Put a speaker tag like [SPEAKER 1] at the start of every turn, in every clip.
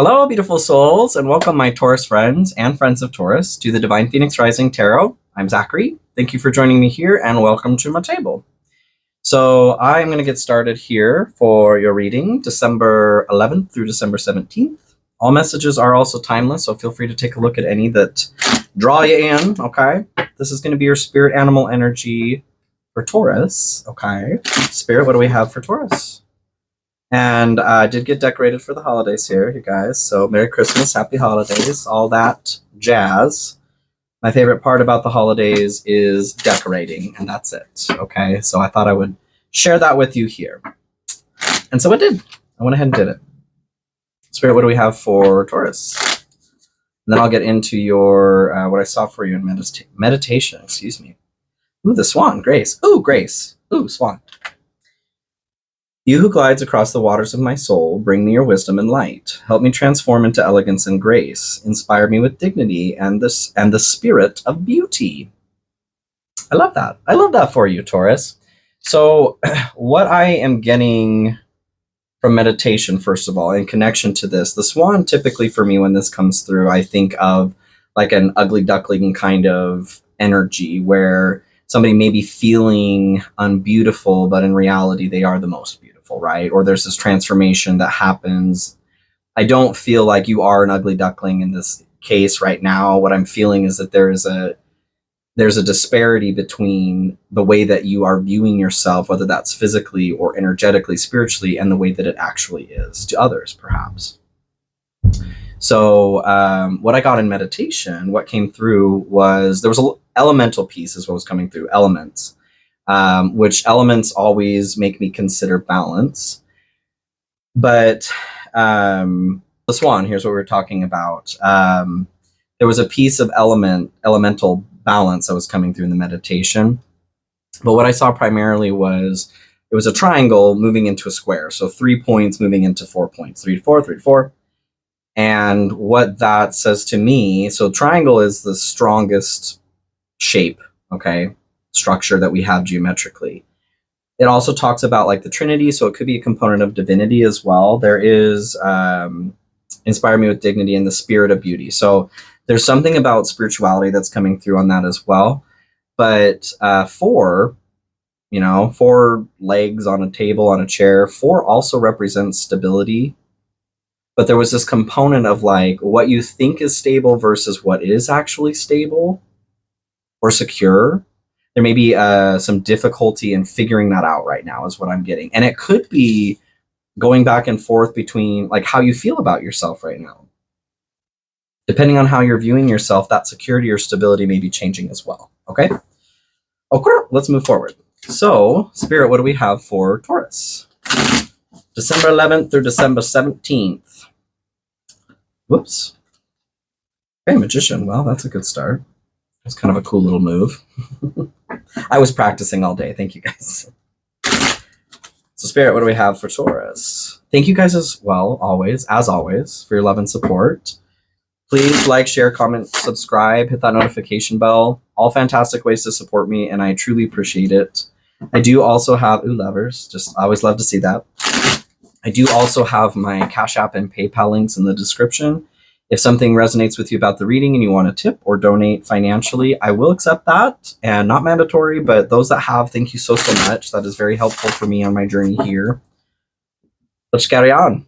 [SPEAKER 1] Hello, beautiful souls, and welcome my Taurus friends and friends of Taurus to the Divine Phoenix Rising Tarot. I'm Zachary. Thank you for joining me here and welcome to my table. So I'm going to get started here for your reading, December 11th through December 17th. All messages are also timeless, so feel free to take a look at any that draw you in, okay? This is going to be your spirit animal energy for Taurus, okay? Spirit, what do we have for Taurus? And I did get decorated for the holidays here, you guys. So Merry Christmas, Happy Holidays, all that jazz. My favorite part about the holidays is decorating, and that's it, okay? So I thought I would share that with you here. And so I did. I went ahead and did it. Spirit, what do we have for Taurus? And then I'll get into your, what I saw for you in meditation, excuse me. Ooh, the swan, Grace. Ooh, Grace. Ooh, swan. You who glides across the waters of my soul, bring me your wisdom and light. Help me transform into elegance and grace. Inspire me with dignity and the spirit of beauty. I love that. I love that for you, Taurus. So what I am getting from meditation, first of all, in connection to this, the swan, typically for me, when this comes through, I think of like an ugly duckling kind of energy where somebody may be feeling unbeautiful, but in reality, they are the most beautiful, right? Or there's this transformation that happens. I don't feel like you are an ugly duckling in this case right now. What I'm feeling is that there's a disparity between the way that you are viewing yourself, whether that's physically or energetically, spiritually, and the way that it actually is to others, perhaps. So what I got in meditation, what came through was there was an elemental piece is what was coming through, elements, which elements always make me consider balance. But the swan, here's what we're talking about. There was a piece of elemental balance that was coming through in the meditation. But what I saw primarily was it was a triangle moving into a square. So 3 points moving into 4 points, 3 to 4, 3 to 4. And what that says to me, so triangle is the strongest shape, okay, structure that we have geometrically. It also talks about like the Trinity, so it could be a component of divinity as well. There is inspire me with dignity and the spirit of beauty. So there's something about spirituality that's coming through on that as well. But 4 legs on a table, on a chair, 4 also represents stability. But there was this component of like what you think is stable versus what is actually stable or secure. There may be some difficulty in figuring that out right now is what I'm getting. And it could be going back and forth between like how you feel about yourself right now. Depending on how you're viewing yourself, that security or stability may be changing as well. Okay, let's move forward. So, Spirit, what do we have for Taurus? December 11th through December 17th. Whoops. Okay, Magician. Well, that's a good start. It's kind of a cool little move. I was practicing all day. Thank you, guys. So, Spirit, what do we have for Taurus? Thank you guys as well, as always, for your love and support. Please like, share, comment, subscribe, hit that notification bell. All fantastic ways to support me, and I truly appreciate it. I do also have, lovers, just I always love to see that. I do also have my Cash App and PayPal links in the description. If something resonates with you about the reading and you want to tip or donate financially, I will accept that, and not mandatory, but those that have, thank you so much. That is very helpful for me on my journey here. Let's carry on.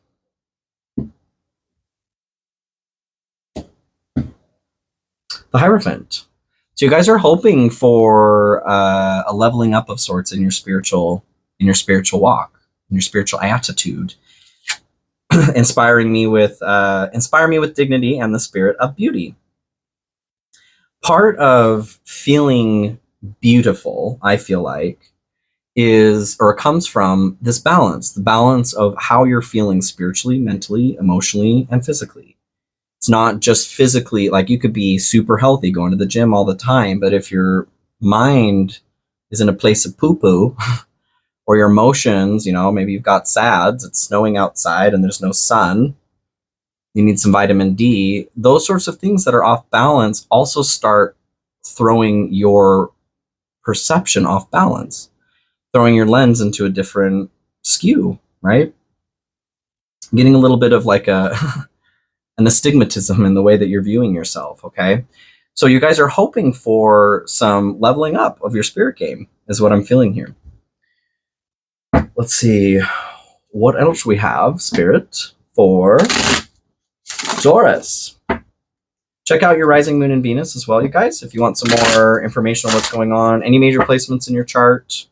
[SPEAKER 1] The Hierophant. So you guys are hoping for a leveling up of sorts in your spiritual walk, in your spiritual attitude. Inspire me with dignity and the spirit of beauty. Part of feeling beautiful, I feel like, comes from this balance, the balance of how you're feeling spiritually, mentally, emotionally, and physically. It's not just physically, like you could be super healthy, going to the gym all the time, but if your mind is in a place of poo-poo, or your emotions, maybe you've got SADS, it's snowing outside and there's no sun, you need some vitamin D, those sorts of things that are off balance also start throwing your perception off balance, throwing your lens into a different skew, right? Getting a little bit of like a an astigmatism in the way that you're viewing yourself, okay? So you guys are hoping for some leveling up of your spirit game, is what I'm feeling here. Let's see. What else we have, Spirit, for Taurus? Check out your rising moon and Venus as well, you guys, if you want some more information on what's going on. Any major placements in your chart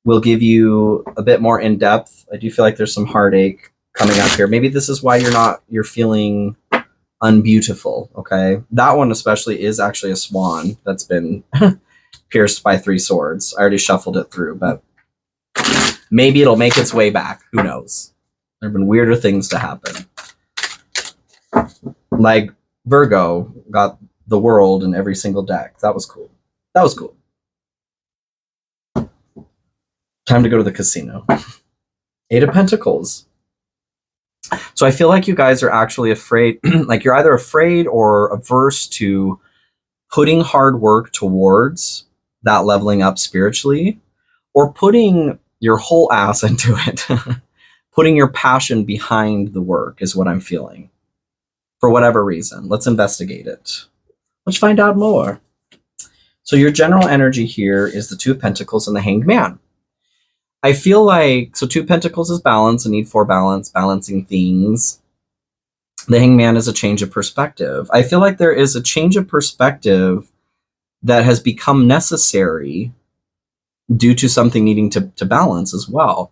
[SPEAKER 1] will give you a bit more in depth. I do feel like there's some heartache coming up here. Maybe this is why you're feeling unbeautiful, okay? That one especially is actually a swan that's been pierced by 3 swords. I already shuffled it through, but maybe it'll make its way back. Who knows? There have been weirder things to happen. Like Virgo got the world in every single deck. That was cool. That was cool. Time to go to the casino. 8 of Pentacles. So I feel like you guys are actually afraid, like you're either afraid or averse to putting hard work towards that leveling up spiritually, or putting your whole ass into it. Putting your passion behind the work is what I'm feeling. For whatever reason. Let's investigate it. Let's find out more. So your general energy here is the 2 of Pentacles and the Hanged Man. I feel like, so 2 Pentacles is balance, a need for balance, balancing things. The Hanged Man is a change of perspective. I feel like there is a change of perspective that has become necessary due to something needing to balance as well.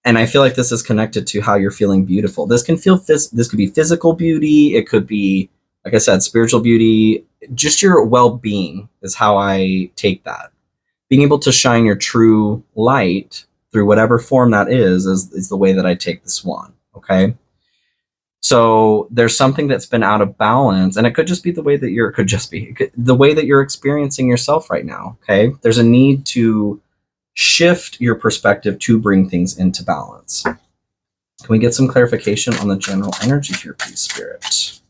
[SPEAKER 1] And I feel like this is connected to how you're feeling beautiful. This can feel this could be physical beauty. It could be, like I said, spiritual beauty. Just your well-being is how I take that. Being able to shine your true light through whatever form that is the way that I take the swan. Okay. So there's something that's been out of balance, and it could just be the way that the way that you're experiencing yourself right now. Okay. There's a need to shift your perspective to bring things into balance. Can we get some clarification on the general energy here, please, Spirit?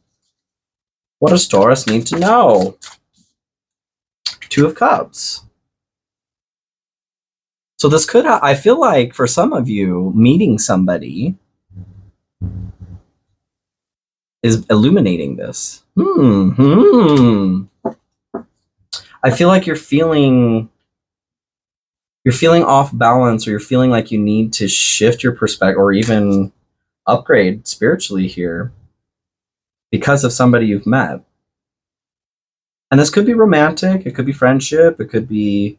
[SPEAKER 1] What does Taurus need to know? 2 of Cups. So this could, I feel like for some of you, meeting somebody is illuminating this. I feel like you're feeling off balance, or you're feeling like you need to shift your perspective or even upgrade spiritually here because of somebody you've met. And this could be romantic, it could be friendship, it could be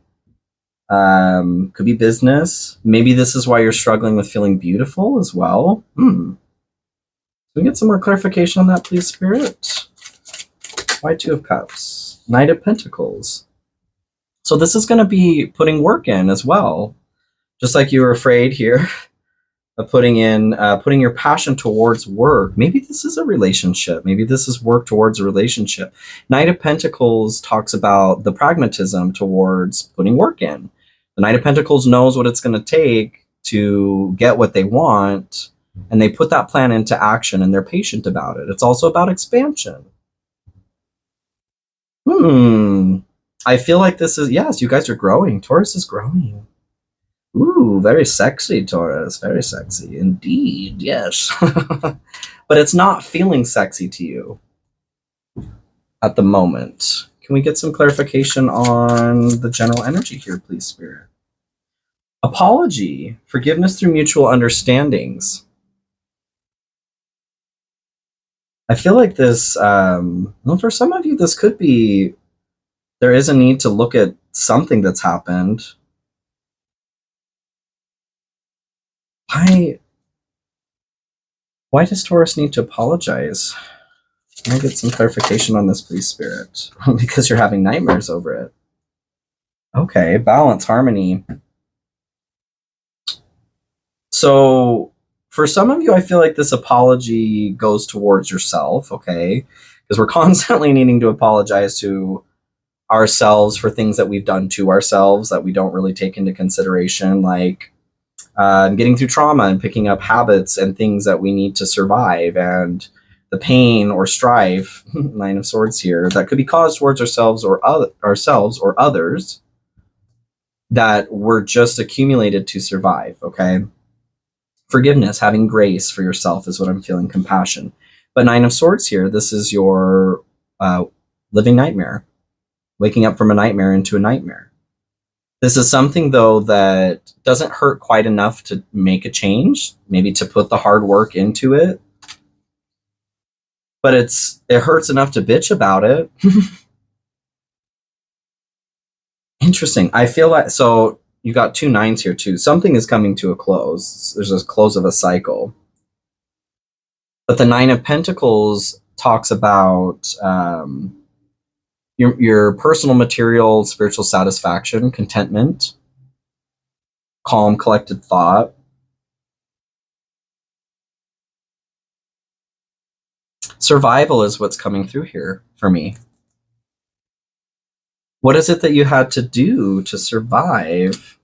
[SPEAKER 1] business. Maybe this is why you're struggling with feeling beautiful as well. Can we get some more clarification on that, please, Spirit? Why 2 of Cups? Knight of Pentacles. So this is going to be putting work in as well. Just like you were afraid here of putting your passion towards work. Maybe this is a relationship. Maybe this is work towards a relationship. Knight of Pentacles talks about the pragmatism towards putting work in. The Knight of Pentacles knows what it's going to take to get what they want, and they put that plan into action, and they're patient about it. It's also about expansion. I feel like this is, yes, you guys are growing. Taurus is growing. Ooh, very sexy, Taurus. Very sexy indeed, yes. But it's not feeling sexy to you at the moment. Can we get some clarification on the general energy here, please, Spirit? Apology, forgiveness through mutual understandings. I feel like this, well, for some of you, this could be, there is a need to look at something that's happened. Why does Taurus need to apologize? Can I get some clarification on this, please, Spirit? Because you're having nightmares over it. Okay, balance, harmony. So for some of you, I feel like this apology goes towards yourself, okay? Because we're constantly needing to apologize to ourselves for things that we've done to ourselves that we don't really take into consideration, like getting through trauma and picking up habits and things that we need to survive, and the pain or strife, Nine of Swords here, that could be caused towards ourselves or others that were just accumulated to survive, okay? Forgiveness, having grace for yourself is what I'm feeling, compassion. But Nine of Swords here, this is your living nightmare, waking up from a nightmare into a nightmare. This is something, though, that doesn't hurt quite enough to make a change, maybe to put the hard work into it. But it hurts enough to bitch about it. Interesting. I feel like, so you got 2 9s here too. Something is coming to a close. There's a close of a cycle. But the 9 of Pentacles talks about your personal, material, spiritual satisfaction, contentment, calm, collected thought. Survival is what's coming through here for me. What is it that you had to do to survive?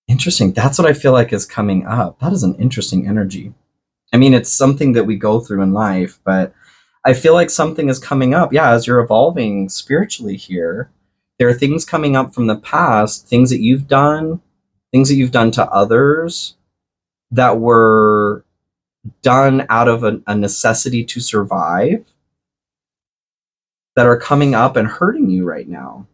[SPEAKER 1] Interesting. That's what I feel like is coming up. That is an interesting energy. I mean, it's something that we go through in life, but I feel like something is coming up. Yeah, as you're evolving spiritually here, there are things coming up from the past, things that you've done to others that were done out of a necessity to survive, that are coming up and hurting you right now.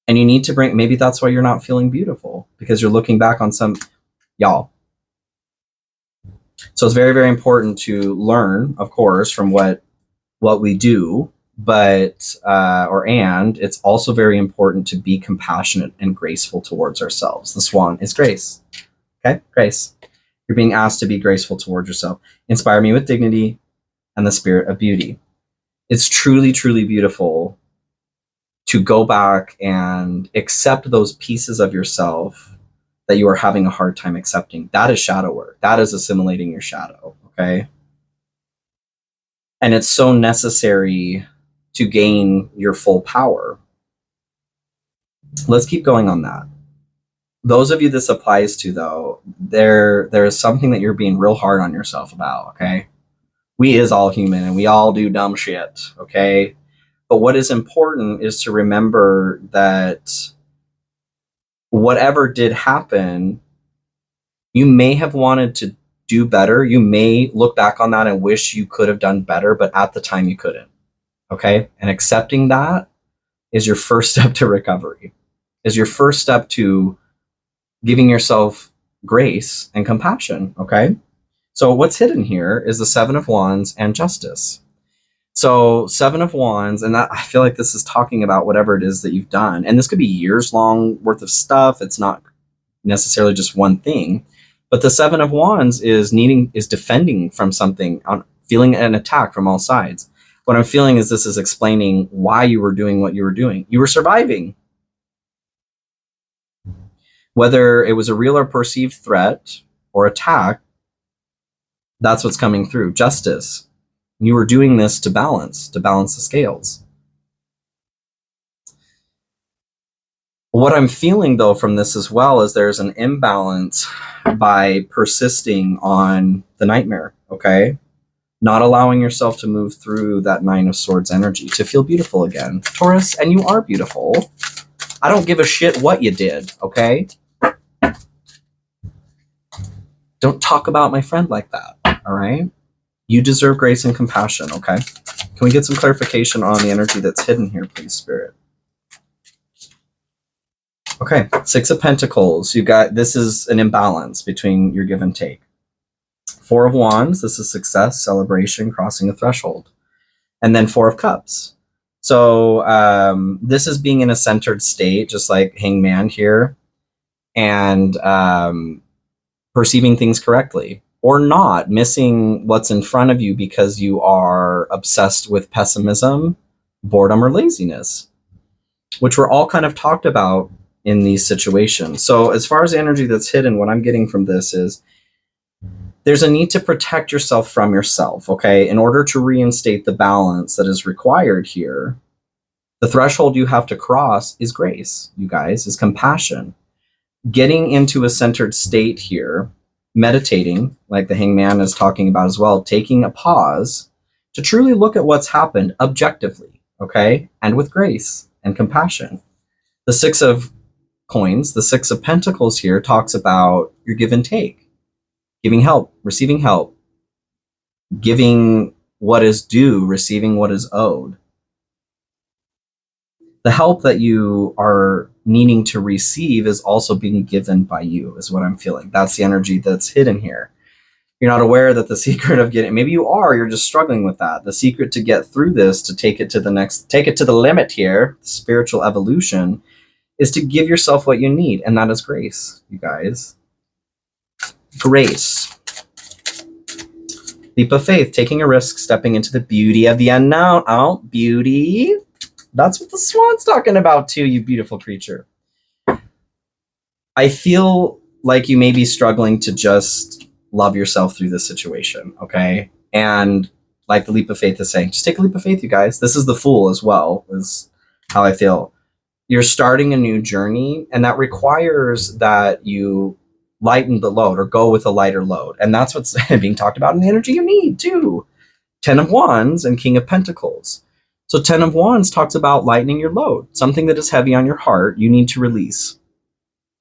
[SPEAKER 1] And you need to bring, maybe that's why you're not feeling beautiful, because you're looking back on some, y'all. So it's very, very important to learn, of course, from what we do, but and it's also very important to be compassionate and graceful towards ourselves. The swan is grace. Okay, grace. You're being asked to be graceful towards yourself. Inspire me with dignity and the spirit of beauty. It's truly, truly beautiful to go back and accept those pieces of yourself that you are having a hard time accepting. That is shadow work. That is assimilating your shadow, okay? And it's so necessary to gain your full power. Let's keep going on that. Those of you this applies to, though, there is something that you're being real hard on yourself about, okay? We is all human and we all do dumb shit, okay? But what is important is to remember that whatever did happen, you may have wanted to do better. You may look back on that and wish you could have done better, but at the time you couldn't, okay? And accepting that is your first step to recovery, is your first step to giving yourself grace and compassion, okay? So what's hidden here is the 7 of Wands and Justice. So 7 of Wands, and that, I feel like this is talking about whatever it is that you've done. And this could be years long worth of stuff. It's not necessarily just one thing. But the 7 of Wands is defending from something, feeling an attack from all sides. What I'm feeling is this is explaining why you were doing what you were doing. You were surviving. Whether it was a real or perceived threat or attack, that's what's coming through. Justice. You were doing this to balance the scales. What I'm feeling, though, from this as well is there's an imbalance by persisting on the nightmare, okay? Not allowing yourself to move through that 9 of Swords energy to feel beautiful again. Taurus, and you are beautiful. I don't give a shit what you did, okay? Don't talk about my friend like that, all right? You deserve grace and compassion, okay? Can we get some clarification on the energy that's hidden here, please, Spirit? Okay, 6 of Pentacles. This is an imbalance between your give and take. 4 of Wands, this is success, celebration, crossing a threshold. And then 4 of Cups. So this is being in a centered state, just like Hangman here, and perceiving things correctly. Or not, missing what's in front of you because you are obsessed with pessimism, boredom, or laziness, which were all kind of talked about in these situations. So as far as the energy that's hidden, what I'm getting from this is there's a need to protect yourself from yourself, okay? In order to reinstate the balance that is required here, the threshold you have to cross is grace, you guys, is compassion. Getting into a centered state here, meditating, like the Hangman is talking about as well, taking a pause to truly look at what's happened objectively, okay? And with grace and compassion. The 6 of Coins, the 6 of Pentacles here, talks about your give and take, giving help, receiving help, giving what is due, receiving what is owed. The help that you are needing to receive is also being given by you, is what I'm feeling. That's the energy that's hidden here. You're not aware that the secret of getting, maybe you are, you're just struggling with that. The secret to get through this, to take it to the limit here, spiritual evolution, is to give yourself what you need. And that is grace, you guys. Grace. Leap of faith, taking a risk, stepping into the beauty of the unknown. Oh, beauty. That's what the swan's talking about too, you beautiful creature. I feel like you may be struggling to just love yourself through this situation, okay? And like the leap of faith is saying, just take a leap of faith, you guys. This is the Fool as well, is how I feel. You're starting a new journey, and that requires that you lighten the load or go with a lighter load. And that's what's being talked about in the energy you need too. 10 of Wands and King of Pentacles. So 10 of Wands talks about lightening your load, something that is heavy on your heart, you need to release.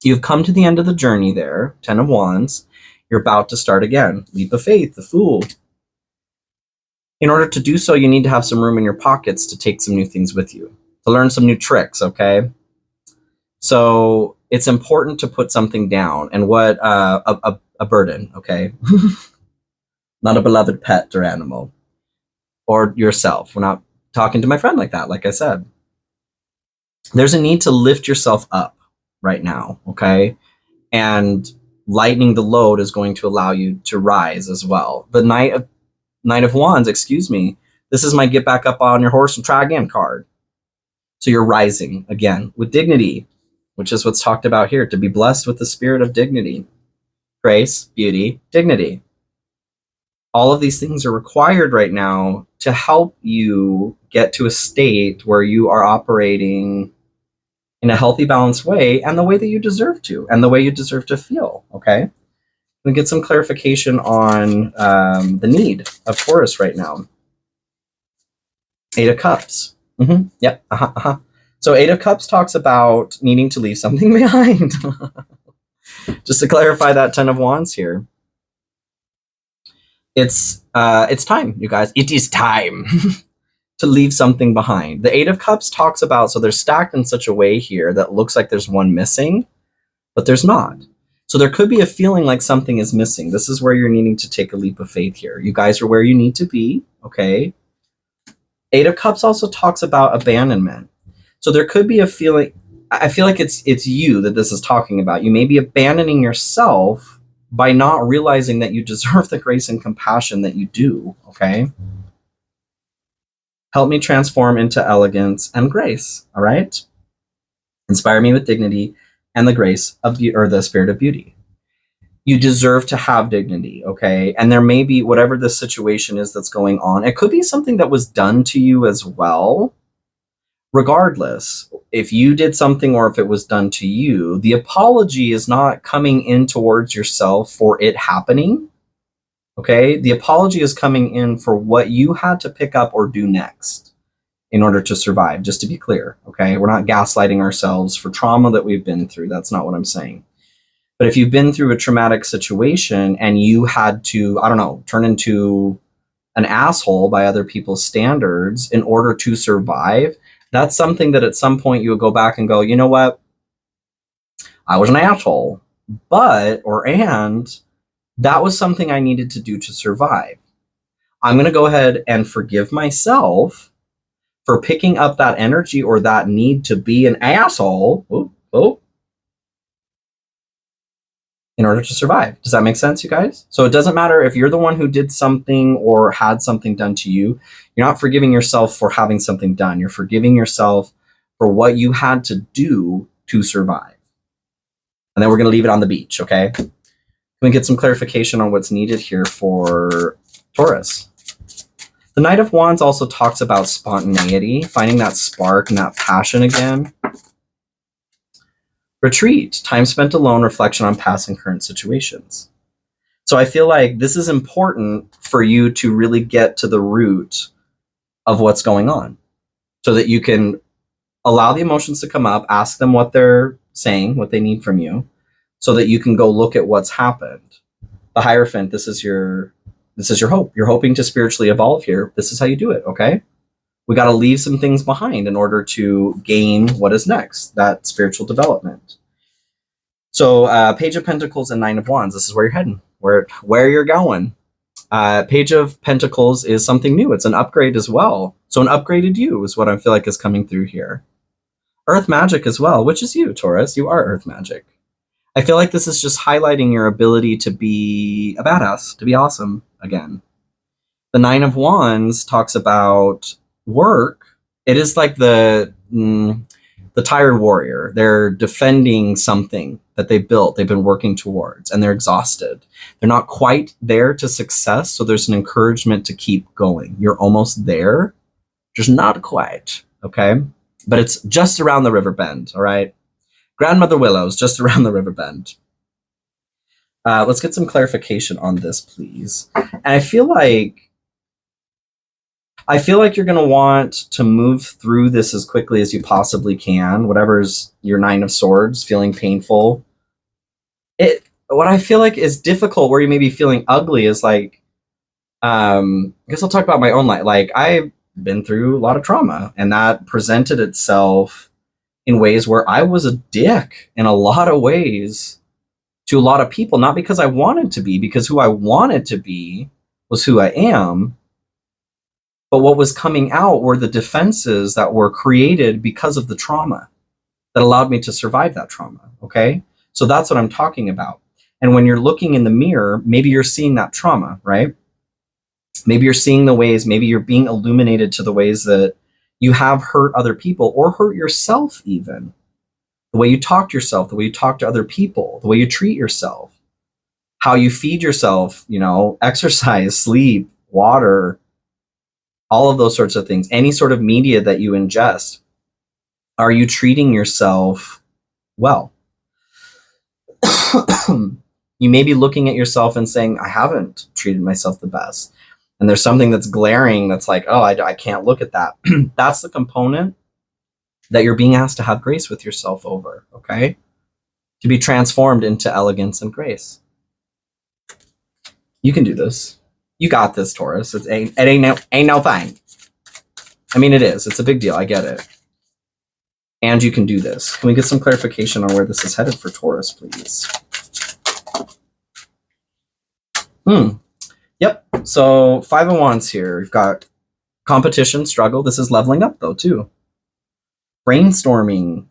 [SPEAKER 1] You've come to the end of the journey there, 10 of Wands. You're about to start again. Leap of faith, the Fool. In order to do so, you need to have some room in your pockets to take some new things with you, to learn some new tricks, okay? So it's important to put something down. And what, a burden, okay? Not a beloved pet or animal. Or yourself. We're not talking to my friend like that, like I said. There's a need to lift yourself up right now, okay? And lightening the load is going to allow you to rise as well. The Knight of Wands, excuse me, this is my get back up on your horse and try again card. So you're rising again with dignity, which is what's talked about here, to be blessed with the spirit of dignity, grace, beauty, dignity. All of these things are required right now to help you get to a state where you are operating in a healthy, balanced way, and the way that you deserve to, and the way you deserve to feel, okay? We get some clarification on the need of Taurus right now. 8 of Cups. Yep. So 8 of Cups talks about needing to leave something behind. Just to clarify that 10 of Wands here. It's time, you guys. It is time to leave something behind. The 8 of Cups talks about, so they're stacked in such a way here that looks like there's one missing, but there's not. So there could be a feeling like something is missing. This is where you're needing to take a leap of faith here. You guys are where you need to be, okay? 8 of Cups also talks about abandonment. So there could be a feeling, I feel like it's you that this is talking about. You may be abandoning yourself by not realizing that you deserve the grace and compassion that you do, okay? Help me transform into elegance and grace, all right? Inspire me with dignity and the grace of the spirit of beauty. You deserve to have dignity, okay? And there may be whatever the situation is that's going on. It could be something that was done to you as well. Regardless, if you did something or if it was done to you, the apology is not coming in towards yourself for it happening, okay? The apology is coming in for what you had to pick up or do next in order to survive, just to be clear, okay? We're not gaslighting ourselves for trauma that we've been through. That's not what I'm saying. But if you've been through a traumatic situation and you had to, I don't know, turn into an asshole by other people's standards in order to survive, that's something that at some point you would go back and go, you know what? I was an asshole, and that was something I needed to do to survive. I'm going to go ahead and forgive myself for picking up that energy or that need to be an asshole. In order to survive. Does that make sense, you guys? So it doesn't matter if you're the one who did something or had something done to you. You're not forgiving yourself for having something done. You're forgiving yourself for what you had to do to survive. And then we're going to leave it on the beach, okay? Can we get some clarification on what's needed here for Taurus? The Knight of Wands also talks about spontaneity, finding that spark and that passion again. Retreat, time spent alone, reflection on past and current situations. So I feel like this is important for you to really get to the root of what's going on so that you can allow the emotions to come up, ask them what they're saying, what they need from you, so that you can go look at what's happened. The Hierophant, this is your hope. You're hoping to spiritually evolve here. This is how you do it, okay? We got to leave some things behind in order to gain what is next, that spiritual development. So Page of Pentacles and Nine of Wands, this is where you're heading, where you're going. Page of Pentacles is something new. It's an upgrade as well. So an upgraded you is what I feel like is coming through here. Earth magic as well, which is you, Taurus. You are earth magic. I feel like this is just highlighting your ability to be a badass, to be awesome again. The Nine of Wands talks about work. It is like the tired warrior. They're defending something that they built, they've been working towards, and they're exhausted. They're not quite there to success, so there's an encouragement to keep going. You're almost there, just not quite, okay? But it's just around the river bend, all right? Grandmother Willow's just around the river bend. Let's get some clarification on this, please. And I feel like you're going to want to move through this as quickly as you possibly can. Whatever's your Nine of Swords, feeling painful. What I feel like is difficult, where you may be feeling ugly, is like, I guess I'll talk about my own life. Like, I've been through a lot of trauma, and that presented itself in ways where I was a dick in a lot of ways to a lot of people, not because I wanted to be, because who I wanted to be was who I am. But what was coming out were the defenses that were created because of the trauma that allowed me to survive that trauma, okay? So that's what I'm talking about. And when you're looking in the mirror, maybe you're seeing that trauma, right? Maybe you're seeing the ways, maybe you're being illuminated to the ways that you have hurt other people or hurt yourself even. The way you talk to yourself, the way you talk to other people, the way you treat yourself, how you feed yourself, you know, exercise, sleep, water, all of those sorts of things, any sort of media that you ingest. Are you treating yourself well? You may be looking at yourself and saying, I haven't treated myself the best. And there's something that's glaring that's like, oh, I can't look at that. That's the component that you're being asked to have grace with yourself over, okay? To be transformed into elegance and grace. You can do this. You got this, Taurus. It ain't no thing. I mean, it is. It's a big deal. I get it. And you can do this. Can we get some clarification on where this is headed for Taurus, please? Yep. So 5 of Wands here. We've got competition, struggle. This is leveling up, though, too. Brainstorming.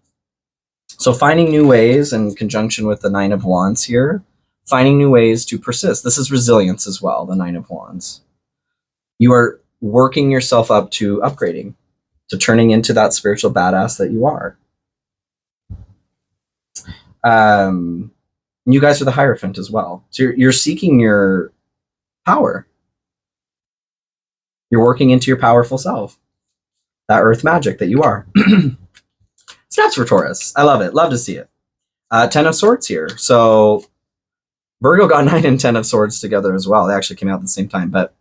[SPEAKER 1] So finding new ways in conjunction with the 9 of Wands here. Finding new ways to persist. This is resilience as well, the 9 of Wands. You are working yourself up to upgrading, to turning into that spiritual badass that you are. You guys are the Hierophant as well. So you're seeking your power. You're working into your powerful self. That earth magic that you are. Snaps for Taurus. I love it. Love to see it. 10 of Swords here. So Virgo got 9 and 10 of Swords together as well. They actually came out at the same time. But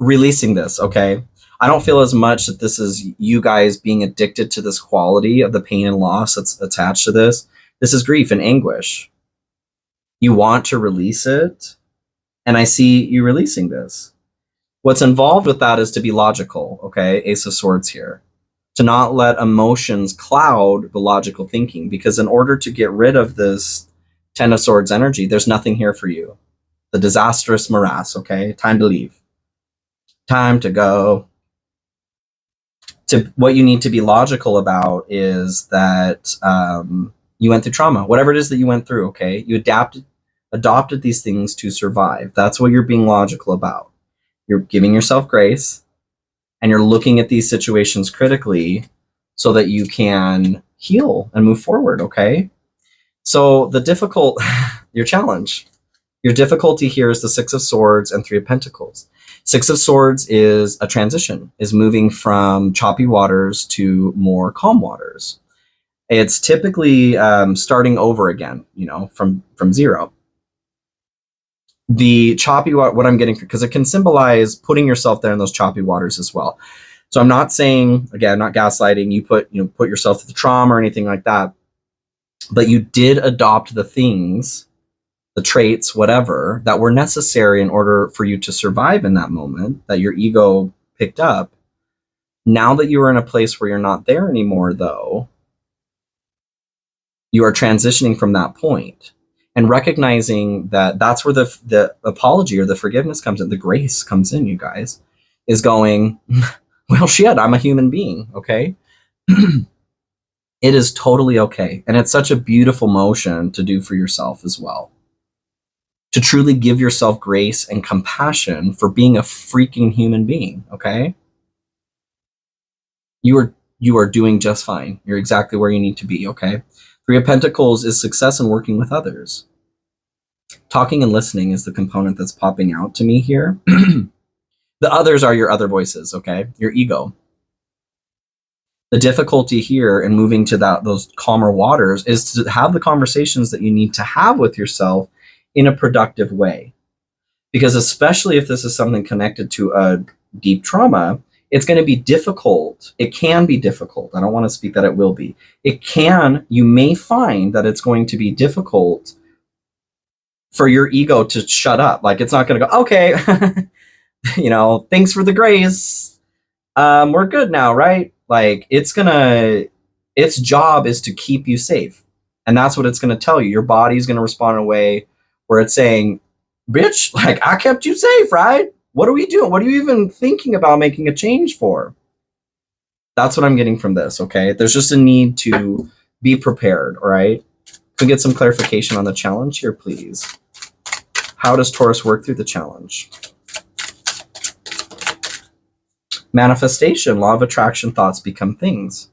[SPEAKER 1] releasing this, okay? I don't feel as much that this is you guys being addicted to this quality of the pain and loss that's attached to this. This is grief and anguish. You want to release it, and I see you releasing this. What's involved with that is to be logical, okay? Ace of Swords here. To not let emotions cloud the logical thinking, because in order to get rid of this 10 of Swords energy, there's nothing here for you. The disastrous morass, okay? Time to leave. Time to go. What you need to be logical about is that you went through trauma. Whatever it is that you went through, okay? You adopted these things to survive. That's what you're being logical about. You're giving yourself grace, and you're looking at these situations critically so that you can heal and move forward, okay? So your difficulty here is the 6 of Swords and 3 of Pentacles. 6 of Swords is a transition, is moving from choppy waters to more calm waters. It's typically starting over again, you know, from zero. The choppy, what I'm getting, because it can symbolize putting yourself there in those choppy waters as well. So I'm not saying, again, not gaslighting, you put yourself through the trauma or anything like that. but you did adopt the things, the traits, whatever, that were necessary in order for you to survive in that moment that your ego picked up. Now that you are in a place where you're not there anymore, though, you are transitioning from that point and recognizing that that's where the apology or the forgiveness comes in, the grace comes in, you guys, is going, well, shit, I'm a human being, okay? It is totally okay. And it's such a beautiful motion to do for yourself as well. To truly give yourself grace and compassion for being a freaking human being, okay? You are doing just fine. You're exactly where you need to be, okay? Three of Pentacles is success in working with others. Talking and listening is the component that's popping out to me here. The others are your other voices, okay? Your ego. The difficulty here in moving to those calmer waters is to have the conversations that you need to have with yourself in a productive way. Because especially if this is something connected to a deep trauma, it's going to be difficult. It can be difficult. I don't want to speak that it will be. You may find that it's going to be difficult for your ego to shut up. Like, it's not going to go, okay, thanks for the grace. We're good now, right? Like, its job is to keep you safe. And that's what it's going to tell you. Your body's going to respond in a way where it's saying, bitch, like, I kept you safe, right? What are we doing? What are you even thinking about making a change for? That's what I'm getting from this, okay? There's just a need to be prepared, all right? Can we get some clarification on the challenge here, please? How does Taurus work through the challenge? Manifestation, law of attraction, thoughts become things.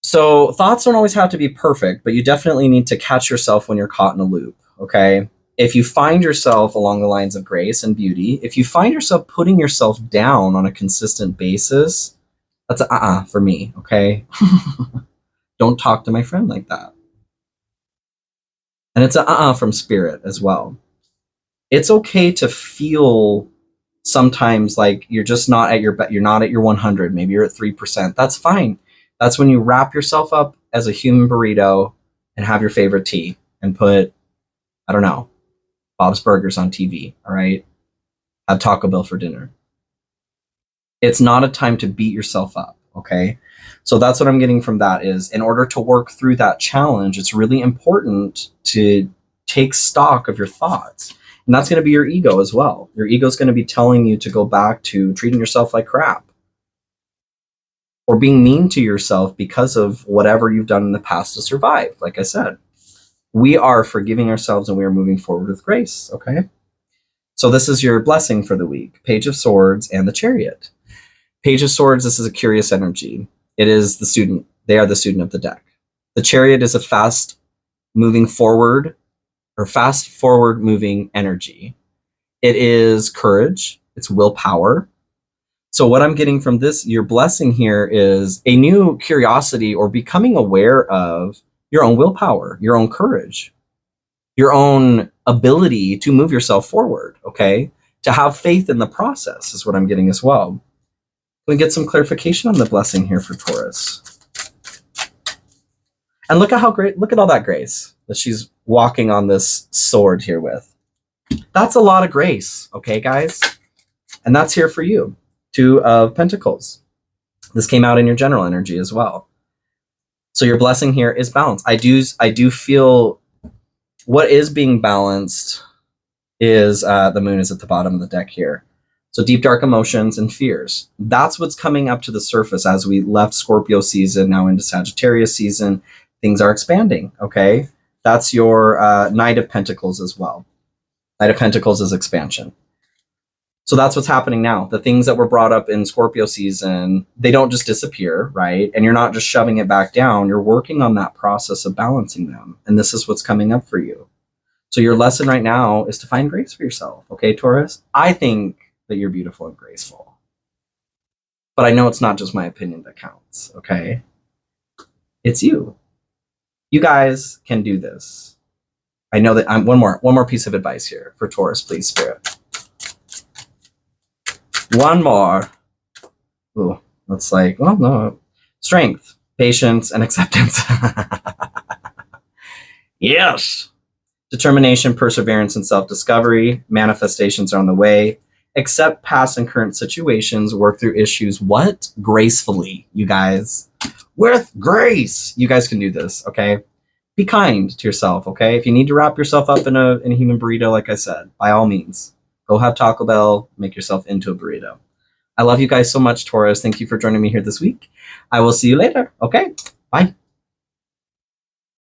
[SPEAKER 1] So thoughts don't always have to be perfect, but you definitely need to catch yourself when you're caught in a loop, okay? If you find yourself along the lines of grace and beauty, if you find yourself putting yourself down on a consistent basis, that's a for me, okay? Don't talk to my friend like that. And it's a from spirit as well. It's okay to feel sometimes like you're just not at you're not at your 100, maybe you're at 3%. That's fine. That's when you wrap yourself up as a human burrito and have your favorite tea and put, I don't know, Bob's Burgers on TV, all right? Have Taco Bell for dinner. It's not a time to beat yourself up, okay? So that's what I'm getting from that is, in order to work through that challenge, it's really important to take stock of your thoughts. And that's going to be your ego as well. Your ego is going to be telling you to go back to treating yourself like crap or being mean to yourself because of whatever you've done in the past to survive. Like I said, we are forgiving ourselves and we are moving forward with grace, okay? So this is your blessing for the week. Page of Swords and the Chariot. Page of Swords, this is a curious energy. It is the student. They are the student of the deck. The Chariot is a fast forward moving energy. It is courage. It's willpower. So what I'm getting from this, your blessing here, is a new curiosity or becoming aware of your own willpower, your own courage, your own ability to move yourself forward, okay? To have faith in the process is what I'm getting as well. Can we get some clarification on the blessing here for Taurus? And look at all that grace that she's walking on this sword here with. That's a lot of grace, okay, guys? And that's here for you. Two of Pentacles. This came out in your general energy as well. So your blessing here is balance. I do feel what is being balanced is the moon is at the bottom of the deck here. So deep, dark emotions and fears. That's what's coming up to the surface as we left Scorpio season, now into Sagittarius season. Things are expanding, okay? That's your Knight of Pentacles as well. Knight of Pentacles is expansion. So that's what's happening now. The things that were brought up in Scorpio season, they don't just disappear, right? And you're not just shoving it back down. You're working on that process of balancing them. And this is what's coming up for you. So your lesson right now is to find grace for yourself, okay, Taurus? I think that you're beautiful and graceful. But I know it's not just my opinion that counts, okay? It's you. You guys can do this. I know that one more piece of advice here for Taurus, please, Spirit. One more. Ooh, that's like, well, no. Strength. patience, and acceptance. Yes. Determination, perseverance, and self-discovery. Manifestations are on the way. Accept past and current situations. Work through issues. What? Gracefully, you guys. With grace. You guys can do this, okay? Be kind to yourself, okay? If you need to wrap yourself up in a human burrito, like I said, by all means, go have Taco Bell, make yourself into a burrito. I love you guys so much, Taurus. Thank you for joining me here this week. I will see you later, okay? Bye.